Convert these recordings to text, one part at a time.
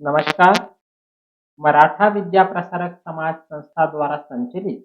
नमस्कार। मराठा विद्या प्रसारक समाज संस्था द्वारा संचालित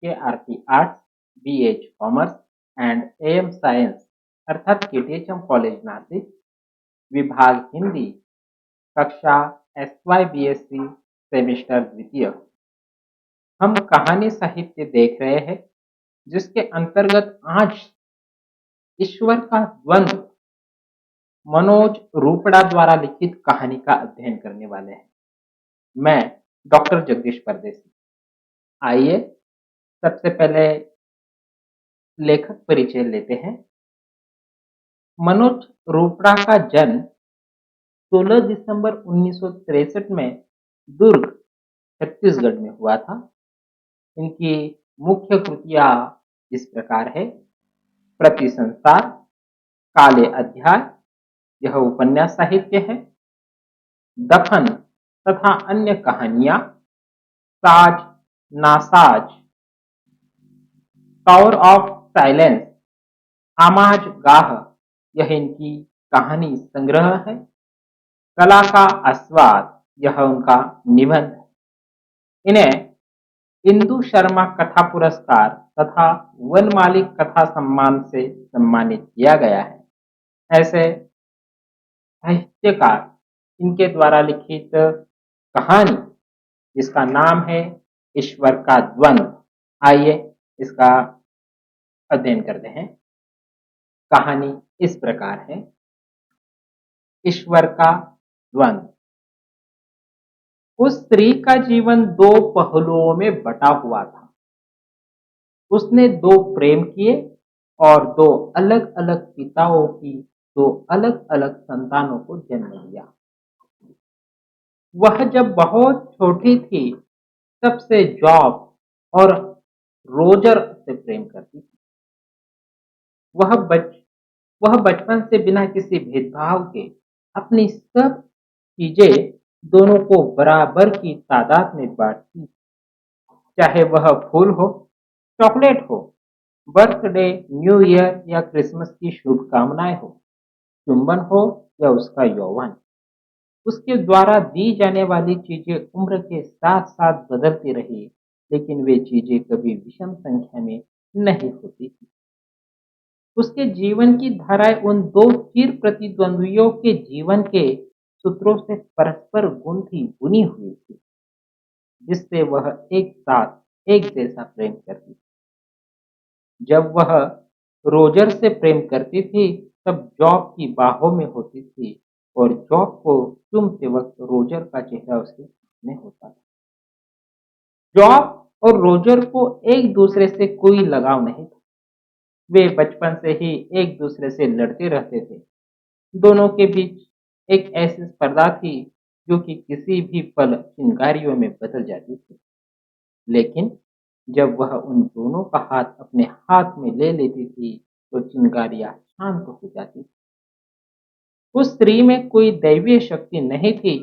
KRP arts, BH commerce and AM science अर्थात KTHM कॉलेज नासिक, विभाग हिंदी, कक्षा SY BSc सेमेस्टर द्वितीय। हम कहानी साहित्य देख रहे हैं जिसके अंतर्गत आज ईश्वर का द्वंद्व मनोज रूपड़ा द्वारा लिखित कहानी का अध्ययन करने वाले हैं। मैं डॉक्टर जगदीश परदेसी। आइए सबसे पहले लेखक परिचय लेते हैं। मनोज रूपड़ा का जन्म 16 दिसंबर 1963 में दुर्ग, छत्तीसगढ़ में हुआ था। इनकी मुख्य कृतियां इस प्रकार है: प्रति संसार, काले अध्याय, यह उपन्यास साहित्य है, दफन तथा अन्य कहानियां, साज नासाज, टावर ऑफ साइलेंस, आमाज गाह, यह इनकी कहानी संग्रह है, कला का आस्वाद, यह उनका निबंध है। इन्हें इंदु शर्मा कथा पुरस्कार तथा वन मालिक कथा सम्मान से सम्मानित किया गया है। ऐसे साहित्यकार इनके द्वारा लिखित कहानी जिसका नाम है ईश्वर का द्वंद्व, आइए इसका अध्ययन करते हैं। कहानी इस प्रकार है: ईश्वर का द्वंद्व। उस स्त्री का जीवन दो पहलुओं में बटा हुआ था। उसने दो प्रेम किए और दो अलग अलग पिताओं की दो अलग अलग संतानों को जन्म दिया। वह जब बहुत छोटी थी तब से जॉब और रोजर से प्रेम करती थी। वह बचपन से बिना किसी भेदभाव के अपनी सब चीजें दोनों को बराबर की तादाद में बांटती, चाहे वह फूल हो, चॉकलेट हो, बर्थडे, न्यू ईयर या क्रिसमस की शुभकामनाएं हो, चुंबन हो या उसका यौवन। उसके द्वारा दी जाने वाली चीजें उम्र के साथ साथ बदलती रही, लेकिन वे चीजें कभी विषम संख्या में नहीं होती थी। उसके जीवन की धाराएं उन दो चिर प्रतिद्वंद्वियों के जीवन के सूत्रों से परस्पर गुंथी बुनी हुई थी, जिससे वह एक साथ एक जैसा प्रेम करती थी। जब वह रोजर से प्रेम करती थी तब जॉब की बाहों में होती थी और जॉब को चूमते वक्त रोजर का चेहरा उसके सामने होता था। जॉब और रोजर को एक दूसरे से कोई लगाव नहीं था। वे बचपन से ही एक दूसरे से लड़ते रहते थे। दोनों के बीच एक ऐसी स्पर्धा थी जो कि किसी भी पल चिंगारियों में बदल जाती थी। लेकिन जब वह उन दोनों का हाथ अपने हाथ में ले लेती थी तो चिंगारियां शांत हो जाती थी। उस स्त्री में कोई दैवीय शक्ति नहीं थी,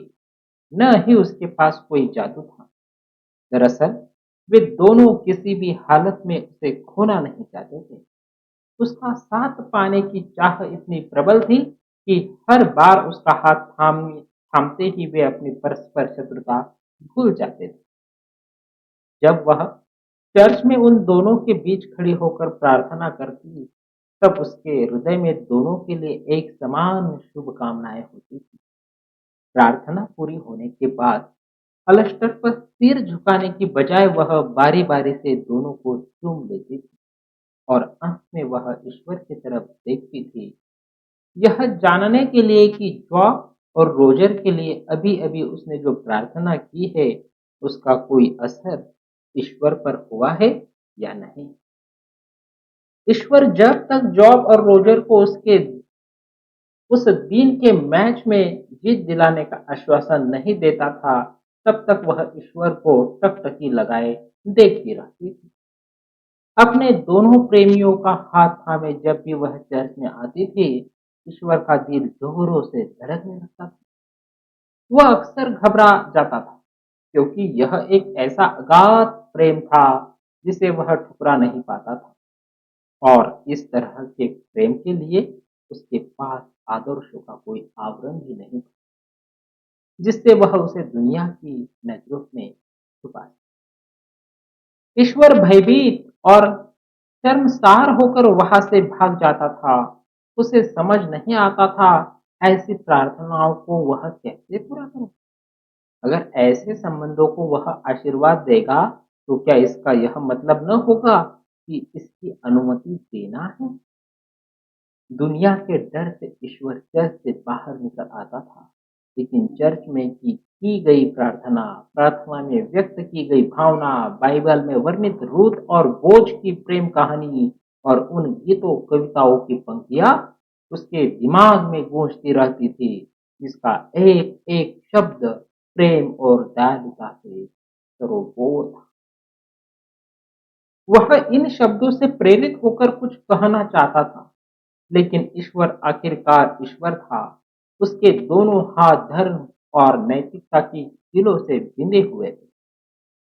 न ही उसके पास कोई जादू था। दरअसल वे दोनों किसी भी हालत में उसे खोना नहीं चाहते थे। उसका साथ पाने की चाह इतनी प्रबल थी कि हर बार उसका हाथ थामते ही वे अपनी परस्पर शत्रुता भूल जाते थे। जब वह चर्च में उन दोनों के बीच खड़ी होकर प्रार्थना करती तब उसके हृदय में दोनों के लिए एक समान शुभकामनाएं होती थी। प्रार्थना पूरी होने के बाद अलस्टर पर सिर झुकाने की बजाय वह बारी बारी से दोनों को चूम लेती थी और अंत में वह ईश्वर की तरफ देखती थी, यह जानने के लिए कि जॉब और रोजर के लिए अभी अभी उसने जो प्रार्थना की है उसका कोई असर ईश्वर पर हुआ है या नहीं। ईश्वर जब तक जॉब और रोजर को उसके उस दिन के मैच में जीत दिलाने का आश्वासन नहीं देता था तब तक वह ईश्वर को टकटकी लगाए देखती रहती थी। अपने दोनों प्रेमियों का हाथ थामे जब भी वह चर्च में आती थी, ईश्वर का दिल जोरों से धड़कने लगता था। वह अक्सर घबरा जाता था क्योंकि यह एक ऐसा अगाध प्रेम था जिसे वह ठुकरा नहीं पाता था और इस तरह के प्रेम के लिए उसके पास आदर्शों का कोई आवरण भी नहीं था। जिससे वह उसे दुनिया की नजरों में छुपा सके। ईश्वर भयभीत और शर्मसार होकर वहां से भाग जाता था। उसे समझ नहीं आता था ऐसी प्रार्थनाओं को वह कैसे पूरा करे। अगर ऐसे संबंधों को वह आशीर्वाद देगा तो क्या इसका यह मतलब न होगा कि इसकी अनुमति देना है। दुनिया के डर से ईश्वर चर्च से बाहर निकल आता था, लेकिन चर्च में की गई प्रार्थना, प्रार्थना में व्यक्त की गई भावना, बाइबल में वर्णित रूथ और बोझ की प्रेम कहानी और उन गीतों कविताओं की पंक्तियां उसके दिमाग में गूंजती रहती थी, जिसका एक एक शब्द प्रेम और दयालुता से सरोबोर था। वह इन शब्दों से प्रेरित होकर कुछ कहना चाहता था, लेकिन ईश्वर आखिरकार ईश्वर था। उसके दोनों हाथ धर्म और नैतिकता की कीलों से बिंधे हुए थे।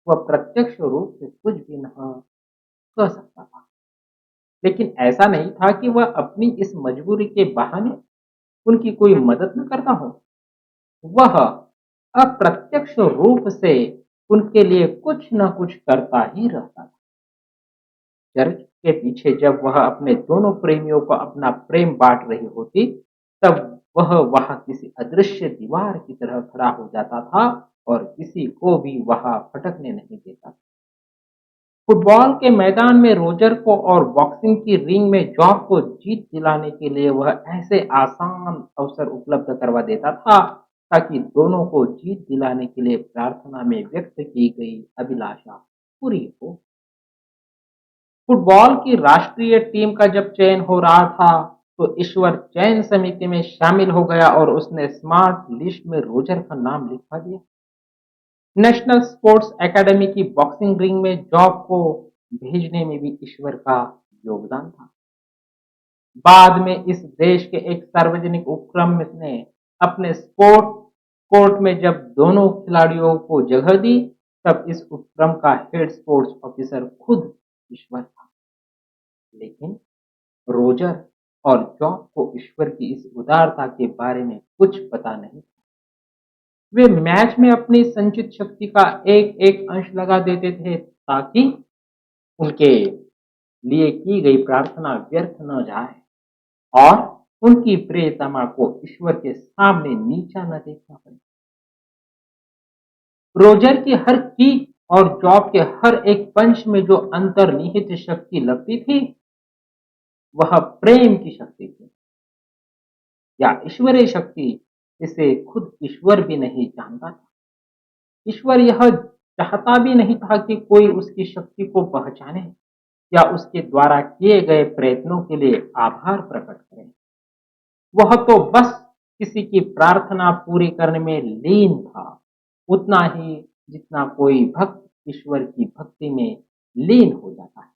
वह प्रत्यक्ष रूप से कुछ भी न कह सकता था, लेकिन ऐसा नहीं था कि वह अपनी इस मजबूरी के बहाने उनकी कोई मदद न करता हो। वह अप्रत्यक्ष रूप से उनके लिए कुछ न कुछ करता ही रहता था। चर्च के पीछे जब वह अपने दोनों प्रेमियों को अपना प्रेम बांट रही होती, तब वह वहां किसी अदृश्य दीवार की तरह खड़ा हो जाता था और किसी को भी वहां फटकने नहीं देता था। फुटबॉल के मैदान में रोजर को और बॉक्सिंग की रिंग में जॉब को जीत दिलाने के लिए वह ऐसे आसान अवसर उपलब्ध करवा देता था, ताकि दोनों को जीत दिलाने के लिए प्रार्थना में व्यक्त की गई अभिलाषा पूरी हो। फुटबॉल की राष्ट्रीय टीम का जब चयन हो रहा था, तो ईश्वर चयन समिति में शामिल हो गया और उसने स्मार्ट लिस्ट में रोजर का नाम लिखवा दिया। नेशनल स्पोर्ट्स एकेडमी की बॉक्सिंग रिंग में जॉब को भेजने में भी ईश्वर का योगदान था। बाद में इस देश के एक सार्वजनिक उपक्रम ने अपने स्पोर्ट कोर्ट में जब दोनों खिलाड़ियों को जगह दी, तब इस उपक्रम का हेड स्पोर्ट्स ऑफिसर खुद ईश्वर था। लेकिन रोजर और जॉब को ईश्वर की इस उदारता के बारे में कुछ पता नहीं। वे मैच में अपनी संचित शक्ति का एक एक अंश लगा देते थे, ताकि उनके लिए की गई प्रार्थना व्यर्थ न जाए और उनकी प्रियतमा को ईश्वर के सामने नीचा न देखना पड़े। रोजर की हर किक और जॉब के हर एक पंच में जो अंतर्निहित शक्ति लगती थी, वह प्रेम की शक्ति थी, या ईश्वरीय शक्ति, इसे खुद ईश्वर भी नहीं जानता था। ईश्वर यह चाहता भी नहीं था कि कोई उसकी शक्ति को पहचाने या उसके द्वारा किए गए प्रयत्नों के लिए आभार प्रकट करे। वह तो बस किसी की प्रार्थना पूरी करने में लीन था, उतना ही जितना कोई भक्त ईश्वर की भक्ति में लीन हो जाता है।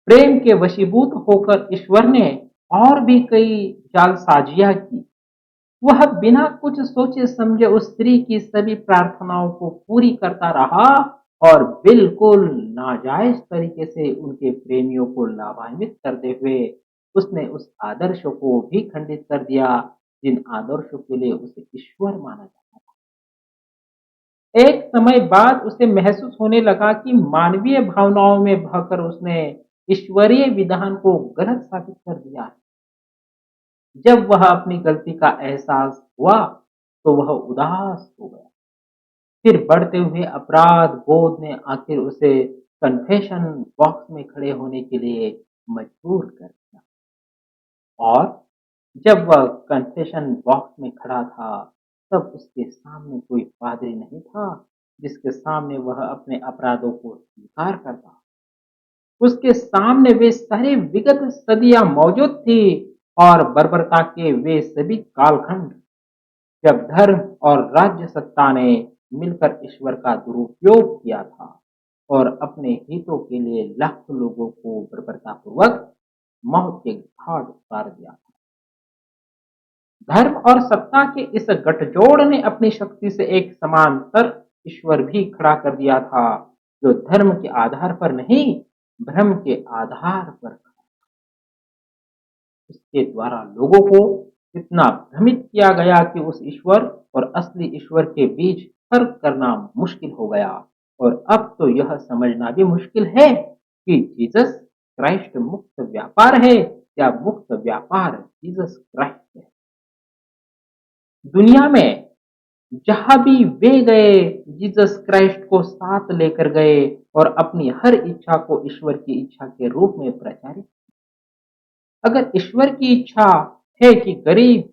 प्रेम के वशीभूत होकर ईश्वर ने और भी कई जालसाजियां की। वह बिना कुछ सोचे समझे उस स्त्री की सभी प्रार्थनाओं को पूरी करता रहा और बिल्कुल नाजायज तरीके से उनके प्रेमियों को लाभान्वित करते हुए उसने उस आदर्श को भी खंडित कर दिया, जिन आदर्शों के लिए उसे ईश्वर माना जाता था। एक समय बाद उसे महसूस होने लगा कि मानवीय भावनाओं में बहकर उसने ईश्वरीय विधान को गलत साबित कर दिया है। जब वह अपनी गलती का एहसास हुआ, तो वह उदास हो गया। फिर बढ़ते हुए अपराध बोध ने आखिर उसे कन्फेशन बॉक्स में खड़े होने के लिए मजबूर कर दिया। और जब वह कन्फेशन बॉक्स में खड़ा था, तब उसके सामने कोई पादरी नहीं था जिसके सामने वह अपने अपराधों को स्वीकार करता। उसके सामने वे सारी विगत सदियां मौजूद थी और बर्बरता के वे सभी कालखंड, जब धर्म और राज्य सत्ता ने मिलकर ईश्वर का दुरुपयोग किया था और अपने हितों के लिए लाखों लोगों को बर्बरतापूर्वक मौत के घाट उतार दिया था। धर्म और सत्ता के इस गठजोड़ ने अपनी शक्ति से एक समांतर ईश्वर भी खड़ा कर दिया था, जो धर्म के आधार पर नहीं, भ्रम के आधार पर उसके द्वारा लोगों को इतना भ्रमित किया गया कि उस ईश्वर और असली ईश्वर के बीच फर्क करना मुश्किल हो गया। और अब तो यह समझना भी मुश्किल है कि जीसस क्राइस्ट मुक्त व्यापार है या मुक्त व्यापार जीसस क्राइस्ट है। दुनिया में जहां भी वे गए, जीसस क्राइस्ट को साथ लेकर गए और अपनी हर इच्छा को ईश्वर की इच्छा के रूप में प्रचारित। अगर ईश्वर की इच्छा है कि गरीब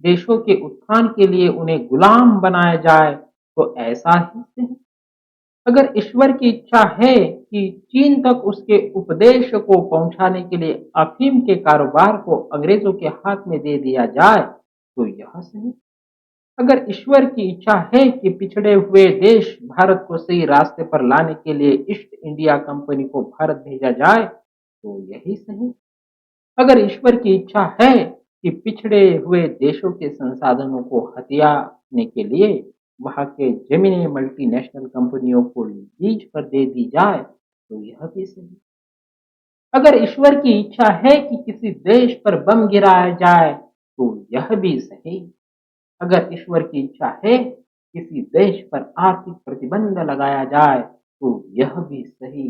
देशों के उत्थान के लिए उन्हें गुलाम बनाया जाए, तो ऐसा ही सही। अगर ईश्वर की इच्छा है कि चीन तक उसके उपदेश को पहुंचाने के लिए अफीम के कारोबार को अंग्रेजों के हाथ में दे दिया जाए, तो यह सही। अगर ईश्वर की इच्छा है कि पिछड़े हुए देश भारत को सही रास्ते पर लाने के लिए ईस्ट इंडिया कंपनी को भारत भेजा जाए, तो यही सही। अगर ईश्वर की इच्छा है कि पिछड़े हुए देशों के संसाधनों को हथियाने के लिए वहां के जमीनें मल्टीनेशनल कंपनियों को लीज पर दे दी जाए, तो यह भी सही। अगर ईश्वर की इच्छा है कि किसी देश पर बम गिराया जाए, तो यह भी सही। अगर ईश्वर की इच्छा है किसी देश पर आर्थिक प्रतिबंध लगाया जाए, तो यह भी सही।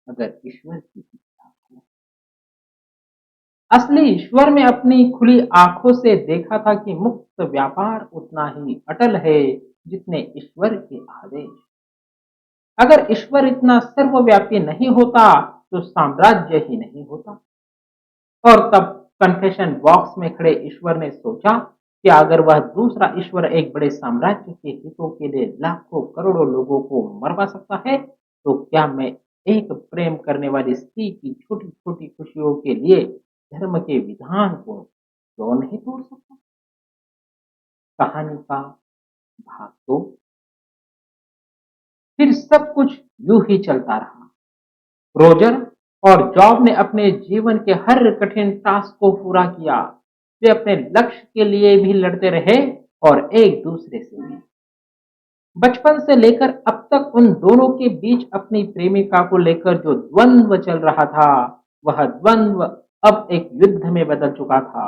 अगर ईश्वर की इच्छा है। असली ईश्वर ने अपनी खुली आंखों से देखा था कि मुक्त व्यापार उतना ही अटल है जितने ईश्वर के आदेश। अगर ईश्वर इतना सर्वव्यापी नहीं होता, तो साम्राज्य ही नहीं होता। और तब कन्फेशन बॉक्स में खड़े ईश्वर ने सोचा कि अगर वह दूसरा ईश्वर एक बड़े साम्राज्य के हितों के लिए लाखों करोड़ों लोगों को मरवा सकता है, तो क्या मैं एक प्रेम करने वाली स्त्री की छोटी छोटी खुशियों के लिए धर्म के विधान को क्यों नहीं तोड़ सकता। कहानी का भाग दो। फिर सब कुछ यूं ही चलता रहा। रोजर और जॉब ने अपने जीवन के हर कठिन टास्क को पूरा किया। वे अपने लक्ष्य के लिए भी लड़ते रहे और एक दूसरे से भी। बचपन से लेकर अब तक उन दोनों के बीच अपनी प्रेमिका को लेकर जो द्वंद्व चल रहा था, वह द्वंद्व अब एक युद्ध में बदल चुका था।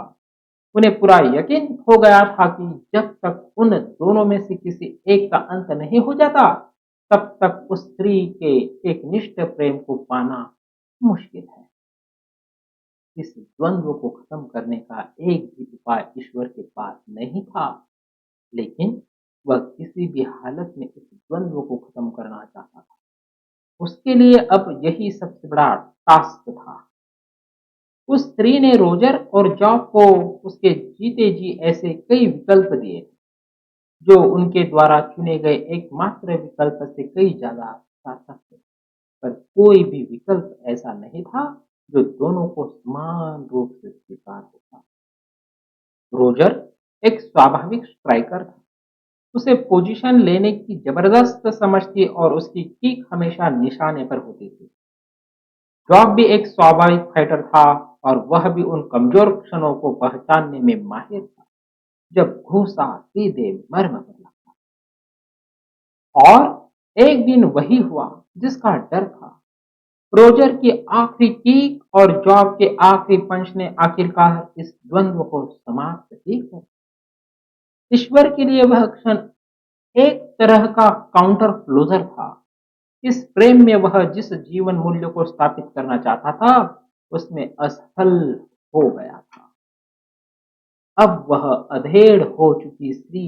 उन्हें पूरा यकीन हो गया था कि जब तक उन दोनों में से किसी एक का अंत नहीं हो जाता, तब तक उस स्त्री के एक निष्ठ प्रेम को पाना मुश्किल है। इस द्वंद्व को खत्म करने का एक भी उपाय ईश्वर के पास नहीं था, लेकिन वह किसी भी हालत में इस द्वंद्व को खत्म करना चाहता था। उसके लिए अब यही सबसे बड़ा टास्क था। उस स्त्री ने रोजर और जॉब को उसके जीते जी ऐसे कई विकल्प दिए जो उनके द्वारा चुने गए एकमात्र विकल्प से कई ज्यादा सार्थक थे। पर कोई भी विकल्प ऐसा नहीं था जो दोनों को समान रूप से स्वीकार होता। रोजर एक स्वाभाविक स्ट्राइकर था। उसे पोजीशन लेने की जबरदस्त समझ थी और उसकी किक हमेशा निशाने पर होती थी। जॉब भी एक स्वाभाविक फाइटर था और वह भी उन कमजोर क्षणों को पहचानने में माहिर था जब घूसा सीधे मर्म पर लगता। और एक दिन वही हुआ जिसका डर था। रोजर की आखिरी किक और जॉब के आखिरी पंच ने आखिरकार इस द्वंद्व को समाप्त ही कर। ईश्वर के लिए वह क्षण एक तरह का काउंटर क्लोजर था। इस प्रेम में वह जिस जीवन मूल्य को स्थापित करना चाहता था, उसमें असफल हो गया था। अब वह अधेड़ हो चुकी स्त्री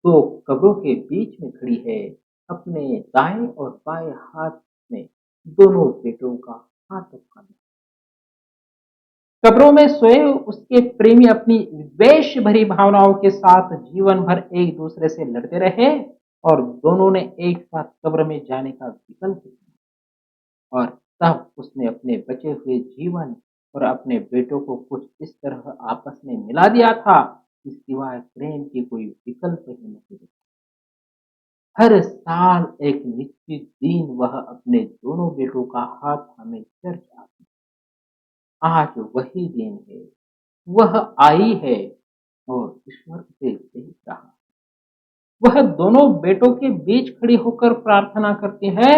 दो कब्रों के बीच में खड़ी है, अपने दाएं और बाएं हाथ में दोनों बेटों का हाथ थामे। कब्रों में सोए उसके प्रेमी अपनी द्वेष भरी भावनाओं के साथ जीवन भर एक दूसरे से लड़ते रहे और दोनों ने एक साथ कब्र में जाने का विकल्प किया। और तब उसने अपने बचे हुए जीवन और अपने बेटों को कुछ इस तरह आपस में मिला दिया था कि सिवाय प्रेम के कोई विकल्प ही नहीं था। हर साल एक निश्चित दिन वह अपने दोनों बेटों का हाथ थामे चर्च आती। आज वही दिन है। वह आई है और ईश्वर उसे देख रहा। वह दोनों बेटों के बीच खड़ी होकर प्रार्थना करती है,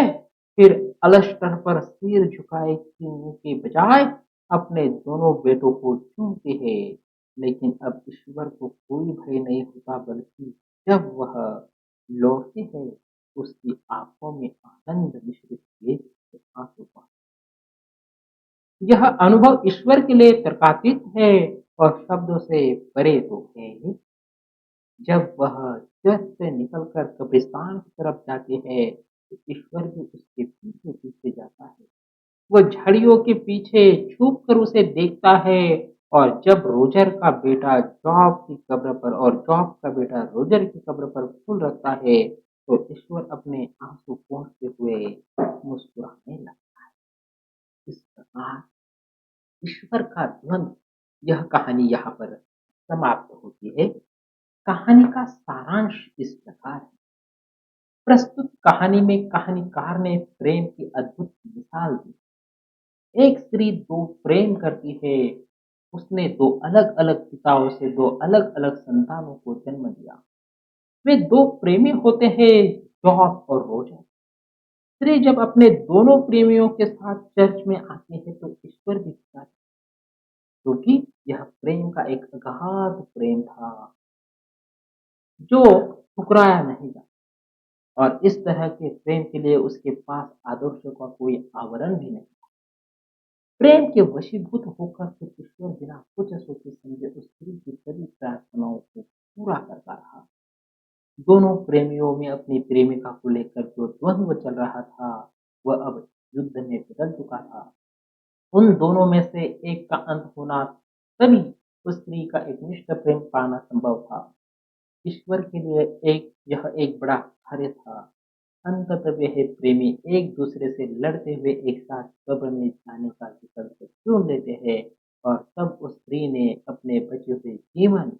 फिर अलस्टर पर सिर झुकाए के बजाय अपने दोनों बेटों को चूमती है। लेकिन अब ईश्वर को कोई भय नहीं होता, बल्कि जब वह लौटते हैं, उसकी आंखों में आनंद मिश्रित तेज से आंसू बहते। यह अनुभव ईश्वर के लिए तर्कातीत है और शब्दों से परे तो है ही। जब वह चर्च से निकलकर कब्रिस्तान की तरफ जाते हैं, तो ईश्वर भी उसके पीछे पीछे जाता है। वह झाड़ियों के पीछे छुप कर उसे देखता है, और जब रोजर का बेटा जॉब की कब्र पर और जॉब का बेटा रोजर की कब्र पर फूल रखता है, तो ईश्वर अपने आंसू पोंछते हुए मुस्कुराने लगता है। इस प्रकार ईश्वर का द्वंद्व, यह कहानी यहाँ पर समाप्त होती है। कहानी का सारांश इस प्रकार है। प्रस्तुत कहानी में कहानीकार ने प्रेम की अद्भुत मिसाल दी। एक स्त्री दो प्रेम करती है। उसने दो अलग अलग पिताओं से दो अलग अलग संतानों को जन्म दिया। वे दो प्रेमी होते हैं, जॉब और रोजर। स्त्री जब अपने दोनों प्रेमियों के साथ चर्च में आती है, तो ईश्वर भी दिखता है, क्योंकि यह प्रेम का एक अगाध प्रेम था जो ठुकराया नहीं जा। और इस तरह के प्रेम के लिए उसके पास आदर्शों का कोई आवरण भी नहीं। प्रेम के वशीभूत होकर फिर ईश्वर बिना कुछ सोचे समझे उस स्त्री की सभी प्रार्थनाओं को पूरा करता रहा। दोनों प्रेमियों में अपनी प्रेमिका को लेकर जो द्वंद्व चल रहा था, वह अब युद्ध में बदल चुका था। उन दोनों में से एक का अंत होना, तभी उस स्त्री का एक निष्ठ प्रेम पाना संभव था। ईश्वर के लिए यह एक बड़ा कार्य था। अंततः वे प्रेमी एक दूसरे से लड़ते हुए एक साथ कब्र में जाने का विकल्प चुन लेते हैं, और तब उस स्त्री ने अपने बचे हुए जीवन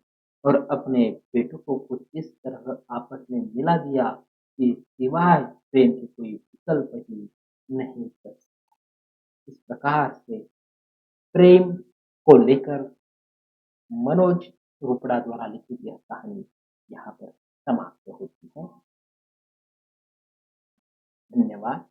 और अपने बेटों को कुछ इस तरह आपस में मिला दिया कि सिवाय प्रेम के कोई विकल्प ही नहीं कर सकता। इस प्रकार से प्रेम को लेकर मनोज रुपड़ा द्वारा लिखित यह कहानी यहाँ पर समाप्त होती है। धन्यवाद।